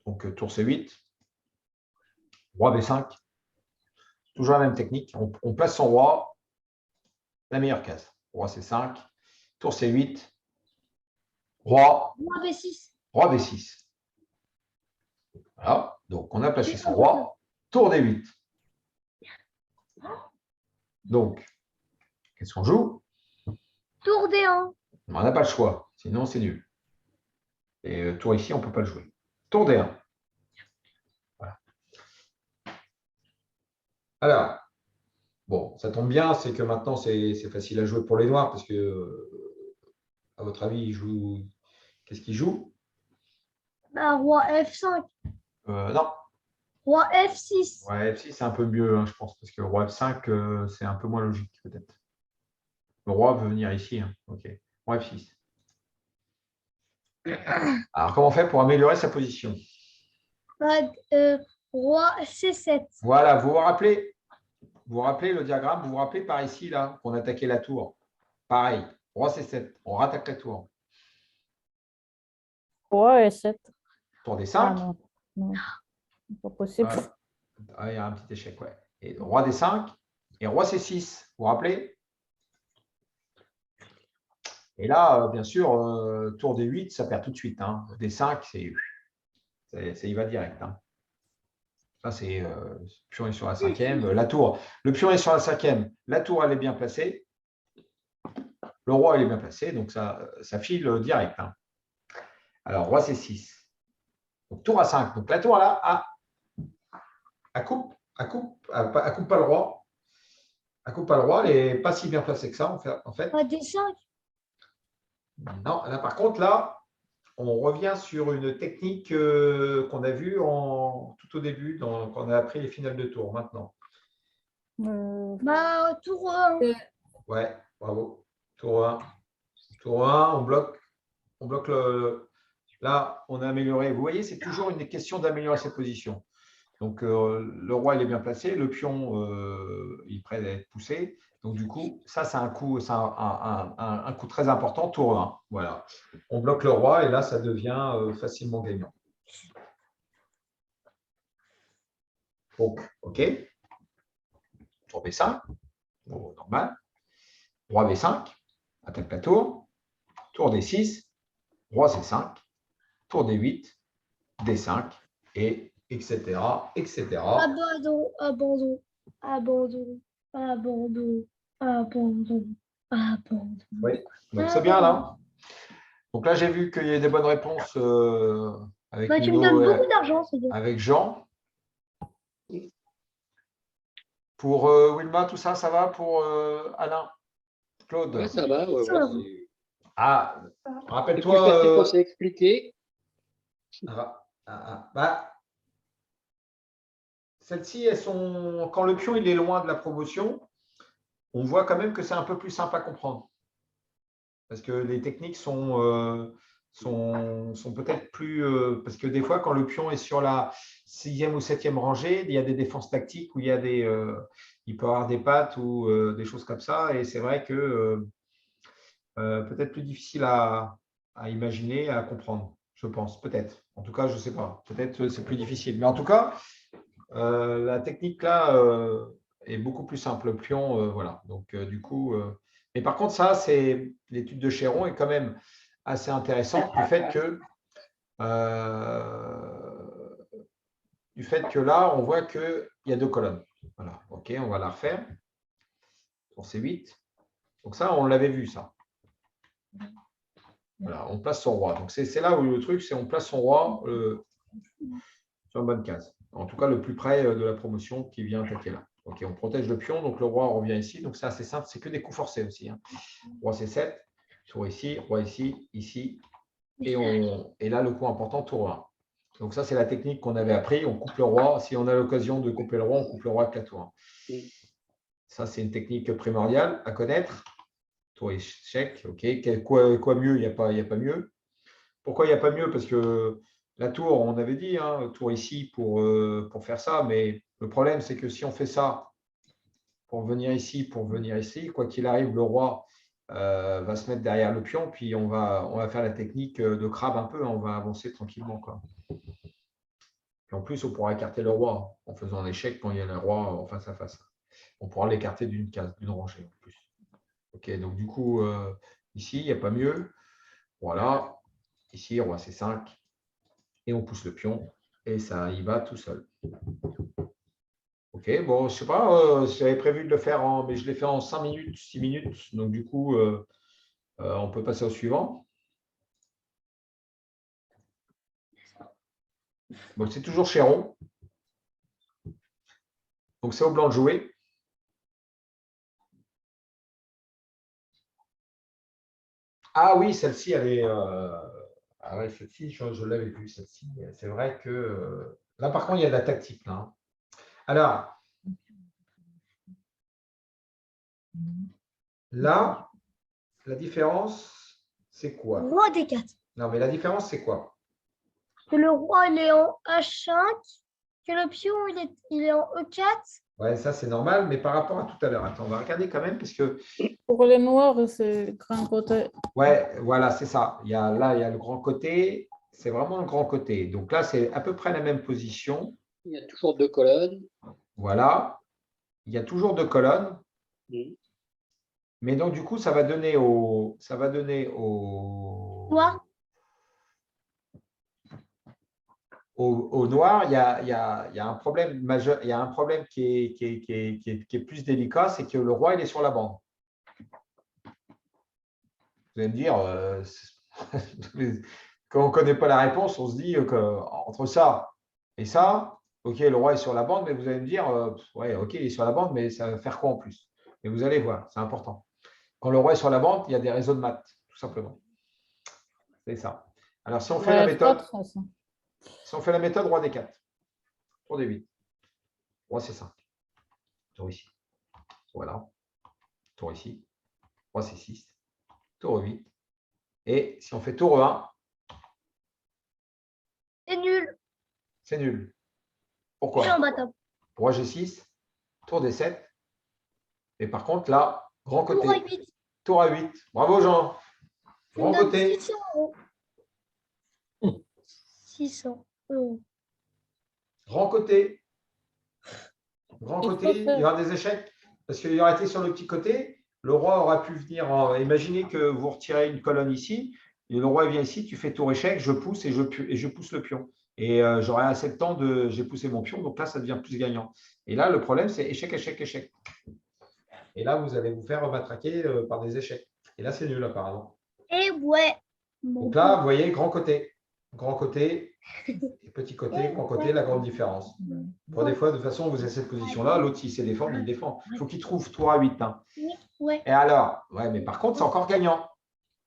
Donc tour C8. Roi B5. Toujours la même technique. On place son roi. La meilleure case. Roi C5. Tour C8. Roi. Roi B6. Roi B6. Voilà. Donc, on a placé son roi. Tour D8. Donc, qu'est-ce qu'on joue? Tour D1. On n'a pas le choix. Sinon, c'est nul. Et tour ici, on ne peut pas le jouer. Tour D1. Voilà. Alors, bon, ça tombe bien, c'est que maintenant, c'est facile à jouer pour les noirs parce que, à votre avis, ils jouent. Qu'est-ce qu'ils jouent? Bah, roi F5. Non. Roi F6. Ouais, F6, c'est un peu mieux, hein, je pense, parce que roi F5, c'est un peu moins logique, peut-être. Le roi veut venir ici. Hein. OK. Roi F6. Alors, comment on fait pour améliorer sa position? Bah, roi C7. Voilà, vous vous rappelez le diagramme, vous vous rappelez par ici, là, qu'on attaquait la tour. Pareil, Roi C7. On rattaque la tour. Roi et 7. Tour Ah D5. non, non, pas possible. Ah, il y a un petit échec, ouais. Et roi D5 et roi C6. Vous vous rappelez? Et là, bien sûr, tour D8, ça perd tout de suite. Hein. D5, ça y va direct. Hein. Ça, c'est le pion est sur la cinquième. La tour, le pion est sur la cinquième. La tour, elle est bien placée. Le roi, il est bien placé. Donc, ça file direct. Hein. Alors, roi C6. Donc, tour A5. Donc, la tour, là, elle coupe pas le roi. Elle coupe pas le roi. Elle n'est pas si bien placée que ça, en fait. Pas des 5. Non, là, par contre, là, on revient sur une technique qu'on a vue tout au début, quand on a appris les finales de tour, maintenant. Bah, tour 1. Ouais, bravo. Tour 1. Tour 1, on bloque le… Là, on a amélioré. Vous voyez, c'est toujours une question d'améliorer cette position. Donc, le roi, il est bien placé. Le pion, il est prêt à être poussé. Donc, du coup, ça, c'est un coup très important, tour 1. Voilà. On bloque le roi et là, ça devient facilement gagnant. Donc, OK. Tour B5. Bon, normal. Roi B5. Attaque la tour. Tour D6. Roi C5. Tour D8. D5. Et etc. etc. Abandon, abandon, abandon, abandon, abandon, abandon. Oui, donc c'est bien là. Donc là, j'ai vu qu'il y a des bonnes réponses avec Bah, tu me Nuno donnes et beaucoup d'argent, c'est bien. avec Jean. Pour Wilma, tout ça, ça va pour Alain, Claude? Ouais, ça va. Ouais, Ça ouais, va. c'est Ah, c'est plus rappelle-toi. facile qu'on s'est expliqué. Bah, celles-ci, elles sont. Quand le pion il est loin de la promotion, on voit quand même que c'est un peu plus simple à comprendre. Parce que les techniques sont peut-être plus… parce que des fois, quand le pion est sur la 6e ou 7e rangée, il y a des défenses tactiques où il peut y avoir des pattes ou des choses comme ça. Et c'est vrai que peut-être plus difficile à imaginer, à comprendre, je pense. Peut-être. En tout cas, je ne sais pas. Peut-être c'est plus difficile. Mais en tout cas, la technique là est beaucoup plus simple. Le pion, voilà. Donc, du coup… mais par contre, ça, c'est l'étude de Chéron est quand même assez intéressante du fait que là, on voit qu'il y a deux colonnes. Voilà. OK, on va la refaire. Pour C8. Donc ça, on l'avait vu, ça. Voilà, on place son roi. Donc, c'est là où le truc, c'est on place son roi sur une bonne case. En tout cas, le plus près de la promotion qui vient attaquer là. OK, on protège le pion, donc le roi revient ici. Donc, c'est assez simple, c'est que des coups forcés aussi. Hein. Roi C7, tour ici, roi ici, ici. Et là, le coup important, tour 1. Donc, ça, c'est la technique qu'on avait appris. On coupe le roi. Si on a l'occasion de couper le roi, on coupe le roi avec la tour 1. Ça, c'est une technique primordiale à connaître. Tour échec, OK. Quoi mieux? Il n'y a pas mieux. Pourquoi il n'y a pas mieux? Parce que la tour, on avait dit, hein, tour ici pour faire ça. Mais le problème, c'est que si on fait ça pour venir ici, quoi qu'il arrive, le roi va se mettre derrière le pion, puis on va faire la technique de crabe un peu, hein, on va avancer tranquillement. Quoi. Et en plus, on pourra écarter le roi en faisant un échec quand il y a le roi en face à face. On pourra l'écarter d'une case, d'une rangée en plus. OK, donc du coup, ici, il n'y a pas mieux. Voilà. Ici, roi C5. Et on pousse le pion. Et ça y va tout seul. OK, bon, je ne sais pas, j'avais prévu de le faire mais je l'ai fait en 5 minutes, 6 minutes. Donc, du coup, on peut passer au suivant. Bon, c'est toujours Chéron. Donc, c'est au blanc de jouer. Ah oui, celle-ci, elle est… ah ouais, celle-ci, je l'avais vue, celle-ci. C'est vrai que… là, par contre, il y a de la tactique. Là, hein. Alors, là, la différence, c'est quoi? Roi D4. Non, mais la différence, c'est quoi? Que le roi il est en H5, que le pion il est en E4 Ouais, ça c'est normal, mais par rapport à tout à l'heure, attends, on va regarder quand même parce que, Pour les noirs, c'est grand côté. ouais, voilà, c'est ça. Là, il y a le grand côté, c'est vraiment le grand côté. Donc là, c'est à peu près la même position. Il y a toujours deux colonnes. Voilà, il y a toujours deux colonnes, Mhm. mais donc du coup, ça va donner Noir. au noir, il y a un problème majeur, il y a un problème qui est plus délicat, c'est que le roi, il est sur la bande. Vous allez me dire, quand on ne connaît pas la réponse, on se dit qu'entre ça et ça, ok, le roi est sur la bande, mais vous allez me dire, ouais, ok, il est sur la bande, mais ça va faire quoi en plus? Et vous allez voir, c'est important. Quand le roi est sur la bande, il y a des réseaux de maths, tout simplement. C'est ça. Alors, si on fait la Ouais, méthode, F4, ça. si on fait la méthode roi D4, tour D8, roi C5, tour ici. Voilà, tour ici, roi C6, tour E8. Et si on fait tour E1, C'est nul. c'est nul. Je suis Pourquoi? imbattable. Roi G6, tour D7. Et par contre, là, grand Tour côté, à 8. tour A8. Bravo Jean. Tu me Grand donnes côté. 600 euros. 600 euros. Grand côté. Grand Il faut côté, il y faire. aura des échecs. Parce qu'il aurait été sur le petit côté, le roi aura pu venir. Imaginez que vous retirez une colonne ici, et le roi vient ici, tu fais tour échec, je pousse et je pousse le pion. Et j'aurai assez de temps de. J'ai poussé mon pion, donc là, ça devient plus gagnant. Et là, le problème, c'est échec, échec, échec. Et là, vous allez vous faire matraquer par des échecs. Et là, c'est nul apparemment. Et ouais. Bon. Donc là, vous voyez, grand côté. Grand côté et petit côté, grand côté, la grande différence. Bon, des fois, de toute façon, vous avez cette position-là, l'autre, s'il sait défendre, il défend. Il faut qu'il trouve tour à 8. Hein. Ouais. Et alors, ouais, mais par contre, c'est encore gagnant.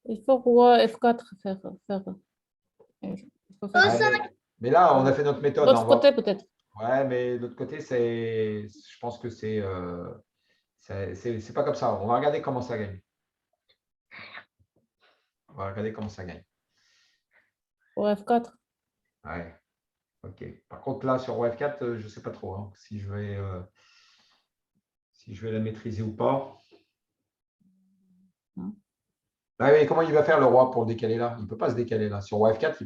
Il faut roi F4 faire. Il faut faire. Ouais, mais là, on a fait notre méthode. L'autre On va- côté, peut-être. Ouais, mais de l'autre côté, je pense que c'est pas comme ça. On va regarder comment ça gagne. On va regarder comment ça gagne. Pour F4. Ouais, ok. Par contre, là, sur roi F4, je ne sais pas trop hein, si je vais la maîtriser ou pas. Ah oui, comment il va faire le roi pour le décaler là? Il ne peut pas se décaler là. Sur roi F4,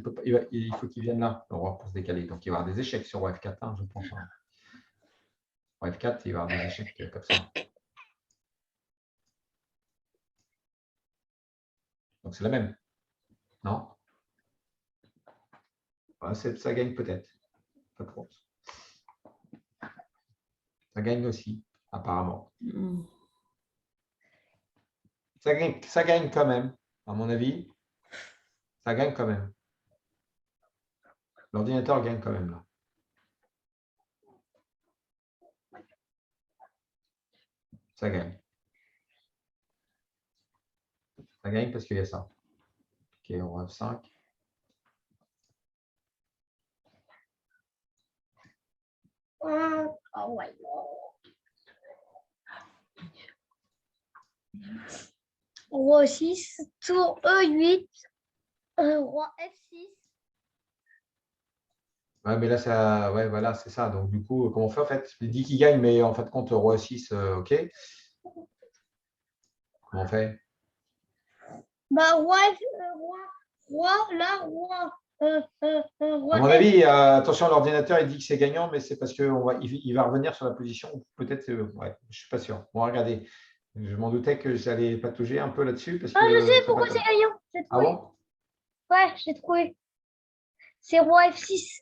il faut qu'il vienne là, le roi, pour se décaler. Donc, il va y avoir des échecs sur roi F4, hein, je pense. Hein. Roi F4, il va y avoir des échecs comme ça. Donc, c'est la même. Non? Ouais, ça gagne peut-être. Pas trop. Ça gagne aussi, apparemment. Ça gagne quand même, à mon avis. Ça gagne quand même. L'ordinateur gagne quand même là. Ça gagne. Ça gagne parce qu'il y a ça. Ok, on va F5. Oh ouais. Roi 6, tour E8, roi F6. Ouais, mais là, ça, ouais, voilà, c'est ça. Donc, du coup, comment on fait en fait? Il dit qu'il gagne, mais en fait, compte roi 6, ok. Comment on fait? Bah, roi, là, roi. À mon avis, attention, l'ordinateur, il dit que c'est gagnant, mais c'est parce qu'il va revenir sur la position. Peut-être, ouais, je ne suis pas sûr. Bon, regardez, je m'en doutais que j'allais patauger un peu là-dessus. Parce que Ah, je sais c'est pourquoi pas c'est comme- gagnant. J'ai Ah trouvé. bon? Ouais, j'ai trouvé. C'est roi F6.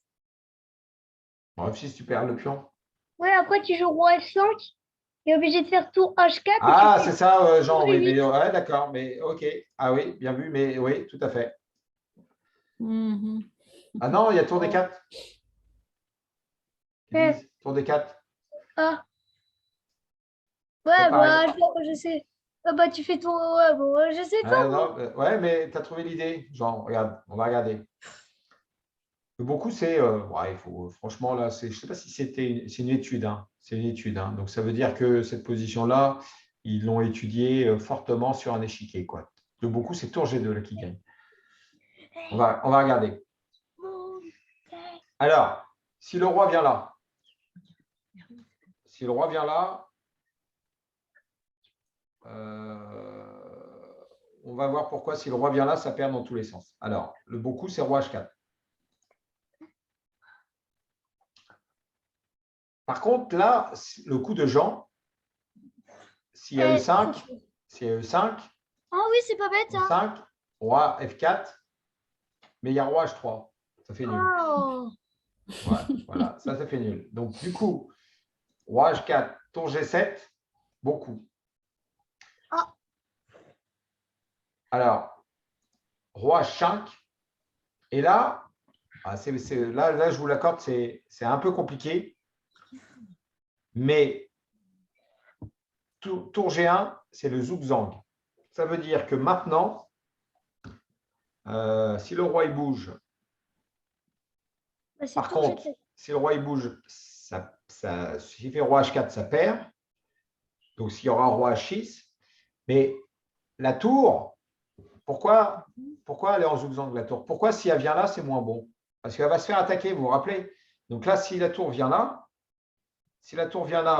Bon, F6, tu perds le pion. Ouais, après, tu joues roi F5. Tu es obligé de faire tour H4. Ah, et tu c'est fais ça, Jean, tour oui, E8. mais ouais, d'accord, mais ok. Ah oui, bien vu, mais oui, tout à fait. Mhm. Ah non, il y a tour des 4. Ouais. Tour des 4. Ah. Pas Ouais, pareil. bah, je sais. Ah, bah, tu fais tour. Ouais, bon, je sais pas, moi. Non, ouais, mais tu as trouvé l'idée. Jean, regarde, on va regarder. Beaucoup, c'est. Ouais, il faut, franchement, là, je ne sais pas si c'est une étude. Hein. C'est une étude. Hein. Donc, ça veut dire que cette position-là, ils l'ont étudiée fortement sur un échiquier. Quoi. De beaucoup, c'est tour G2 là, qui gagne. On va regarder. Alors, si le roi vient là, Si le roi vient là, on va voir pourquoi si le roi vient là, ça perd dans tous les sens. Alors, le bon coup, c'est roi H4. Par contre, là, le coup de Jean, s'il y a E5, s'il y a E5, Ah oui, c'est pas bête, hein. E5, roi F4, mais il y a roi H3. Ça fait nul. Oh. Voilà, ça fait nul. Donc, du coup, roi H4, tour G7, bon coup. Ah. Alors, roi H5, et là, là, je vous l'accorde, c'est un peu compliqué, mais tour G1, c'est le zugzwang. Ça veut dire que maintenant, si le roi il bouge, Bah, c'est par tour contre, G7. si le roi il bouge, s'il fait roi H4, ça perd. Donc, s'il y aura roi H6, mais la tour, pourquoi elle est en zugzwang, la tour? Pourquoi si elle vient là, c'est moins bon? Parce qu'elle va se faire attaquer, vous vous rappelez? Donc là, si la tour vient là,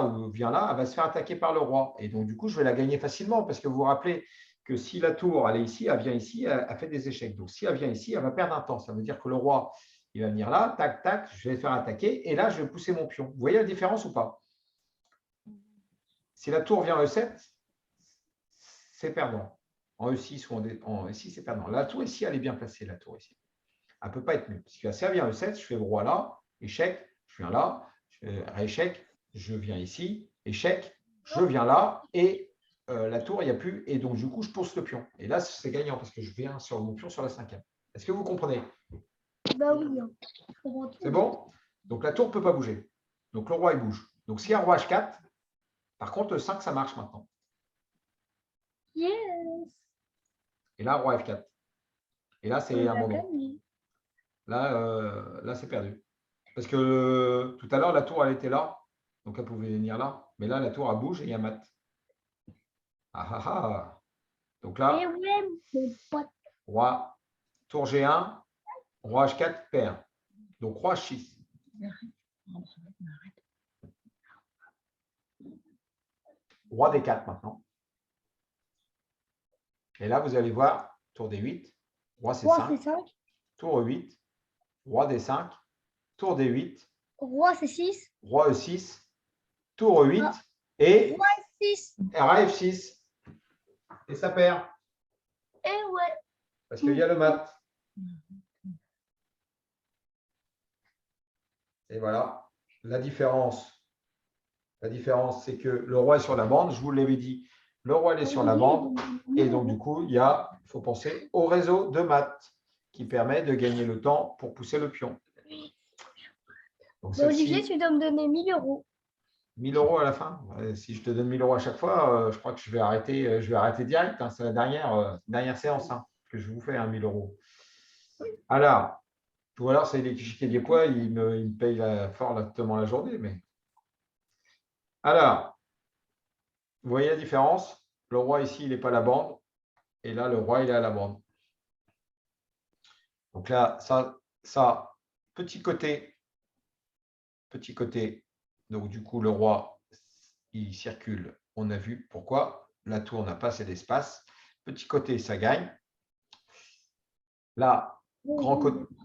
ou vient là, elle va se faire attaquer par le roi. Et donc, du coup, je vais la gagner facilement parce que vous vous rappelez que si la tour, elle est ici, elle vient ici, elle fait des échecs. Donc, si elle vient ici, elle va perdre un temps. Ça veut dire que le roi, il va venir là, tac, tac, je vais le faire attaquer. Et là, je vais pousser mon pion. Vous voyez la différence ou pas? Si la tour vient en E7, c'est perdant. En E6 ou en E6, c'est perdant. La tour ici, elle est bien placée, la tour ici. Elle ne peut pas être nulle. Parce que si elle vient E7, je fais le roi là, échec, je viens là, je fais échec, je viens ici, échec, je viens là, et la tour, il n'y a plus. Et donc, du coup, je pousse le pion. Et là, c'est gagnant parce que je viens sur mon pion sur la 5e. Est-ce que vous comprenez? Bah oui, hein. Je comprends tout. C'est bon? Donc, la tour ne peut pas bouger. Donc, le roi, il bouge. Donc, s'il y a roi H4, par contre, le 5, ça marche maintenant. Yes. Et là, roi F4. Et là, c'est On a abandon. gagné. Là, c'est perdu. Parce que tout à l'heure, la tour, elle était là. Donc, elle pouvait venir là. Mais là, la tour, elle bouge et il y a mat. Ah ah ah. Donc Et là, ouais, mon pote. roi, tour G1, roi H4, perd. Donc, roi H6. Roi D4 maintenant. Et là, vous allez voir, tour D8, roi Roi C5, C5. tour E8, roi D5, tour D8, Roi C6. roi E6, tour E8 Ah. et Roi F6. roi F6. Et ça perd. Et ouais. Parce qu'il y a le mat. Et voilà. La différence, c'est que le roi est sur la bande. Je vous l'avais dit, le roi est sur la bande. Et donc, du coup, il faut penser au réseau de maths qui permet de gagner le temps pour pousser le pion. Donc, Mais Olivier, celle-ci, tu dois me donner 1000 euros. 1000 euros à la fin. Si je te donne 1000 euros à chaque fois, je crois que je vais arrêter direct. Hein. C'est la dernière séance que je vous fais, 1000 euros. Alors, ou alors c'est l'échiquier des poids, il me paye fortement la journée. Mais... Alors, vous voyez la différence? Le roi ici, il n'est pas à la bande. Et là, le roi, il est à la bande. Donc là, ça petit côté. Donc, du coup, le roi, il circule. On a vu pourquoi. La tour n'a pas assez d'espace. Petit côté, ça gagne. Là,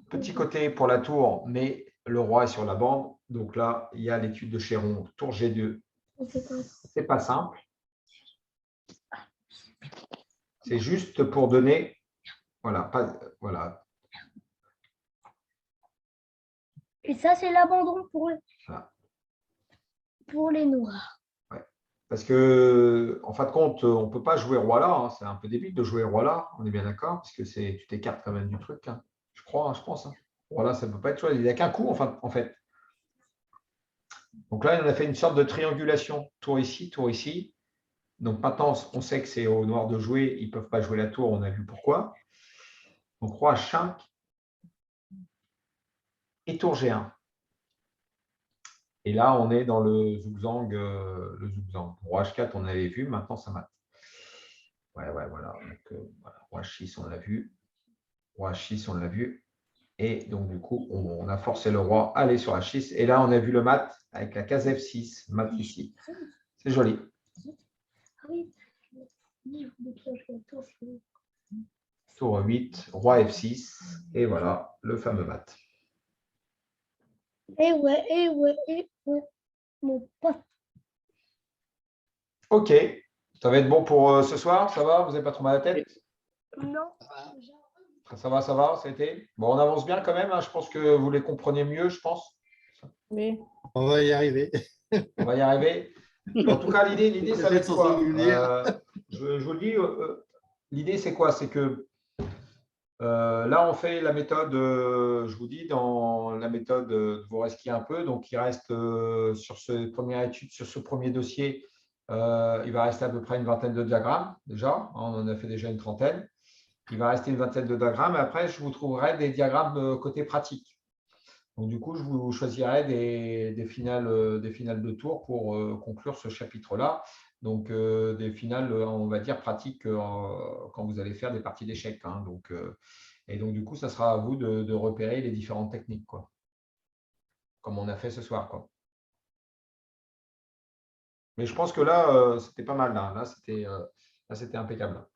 petit côté pour la tour, mais le roi est sur la bande. Donc là, il y a l'étude de Chéron, tour G2. C'est pas simple. C'est juste pour donner, voilà. Et ça, c'est l'abandon Voilà. pour les noirs. Ouais. Parce que, en fin de compte, on ne peut pas jouer roi là. Hein. C'est un peu débile de jouer roi là. On est bien d'accord, parce que tu t'écartes quand même du truc. Hein. Je crois, je pense. Hein. Roi là, ça ne peut pas être choisi. Il n'y a qu'un coup, en fait. Donc là, on a fait une sorte de triangulation. Tour ici, tour ici. Donc maintenant, on sait que c'est au noir de jouer. Ils ne peuvent pas jouer la tour. On a vu pourquoi. Donc roi H5 et tour G1. Et là, on est dans le zugzwang. Roi H4, on avait vu. Maintenant, ça mate. Ouais, voilà. Donc, voilà. Roi H6, on l'a vu. Roi H6, on l'a vu. Et donc, du coup, on a forcé le roi à aller sur H6. Et là, on a vu le mat avec la case F6, mat ici. C'est joli. Tour 8, roi F6. Et voilà, le fameux mat. Mon pote. OK. Ça va être bon pour ce soir? Ça va? Vous n'avez pas trop mal à la tête? Non. Ça va, ça a été? Bon, on avance bien quand même. Hein. Je pense que vous les comprenez mieux, je pense. Oui. On va y arriver. On va y arriver. En tout cas, l'idée, ça va être Sans quoi? s'ennuyer. Je vous le dis, l'idée, c'est quoi? C'est que là, on fait la méthode, je vous dis, dans la méthode de vous resquier un peu. Donc, il reste sur ce première étude, sur ce premier dossier, il va rester à peu près une vingtaine de diagrammes déjà. On en a fait déjà une trentaine. Il va rester une vingtaine de diagrammes. Et après, je vous trouverai des diagrammes côté pratique. Donc, du coup, je vous choisirai des finales de tour pour conclure ce chapitre-là. Donc, des finales, on va dire, pratiques quand vous allez faire des parties d'échecs. Hein. Et donc, du coup, ça sera à vous de repérer les différentes techniques, quoi. Comme on a fait ce soir, quoi. Mais je pense que là, c'était pas mal. Là, c'était impeccable.